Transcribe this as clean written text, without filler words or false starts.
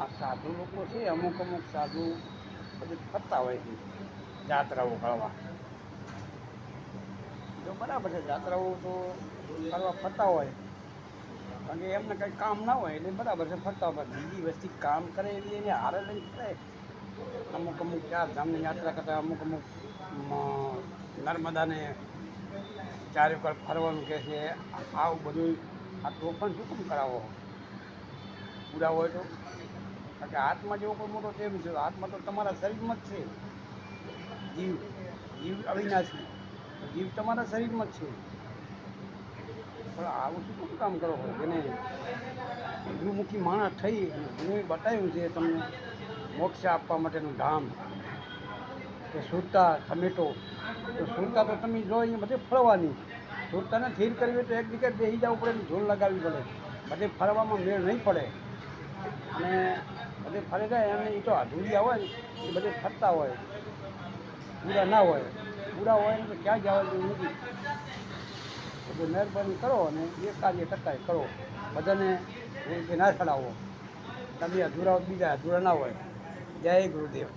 આ સાધુ લોકો છે, અમુક અમુક સાધુ બધું ફરતા હોય છે જાત્રાઓ કરવા. તો બરાબર છે, જાત્રાઓ તો કરવા ફરતા હોય, કારણ કે એમને કંઈ કામ ના હોય એટલે બરાબર છે ફરતા હોય. બીજી વસ્તી કામ કરે એવી એને હારે લઈને ફરે. અમુક અમુક ચાર ધામની યાત્રા કરતા, અમુક અમુક નર્મદાને ચારે પર ફરવાનું કહે છે. આવું બધું આ તોફાન શું કેમ કરાવો પૂરા હોય તો? કારણ કે આત્મા જેવો કોઈ મોટો છે નથી. આત્મા તો તમારા શરીરમાં જ છે. જીવ જીવ અવિનાશી જીવ તમારા શરીરમાં જ છે. પણ આવું શું કેમ કામ કરો છો? જેને ગુરુમુખી માણસ થઈ ગુરુએ બતાવ્યું છે તમને મોક્ષ આપવા માટેનું ધામ કે સુરતા સમેટો. તો સુરતા તો તમે જો અહીંયા બધે ફરવાની. સુરતાને સ્થિર કરવી હોય તો એક જગ્યાએ બેસી જવું પડે ને ઝોલ લગાવવી પડે. બધે ફરવામાં મેળ નહીં પડે. અને બધે ફરે જાય અને એ તો અધૂરિયા હોય ને એ બધે ફરતા હોય, પૂરા ના હોય. પૂરા હોય ને તો ક્યાં જવા જેવું નથી. બધું મહેરબાની કરો અને એ કાર્ય કરતા કરો. બધાને એ ના ચડાવો. તમે અધૂરા બીજા અધૂરા ના હોય. જય ગુરુદેવ.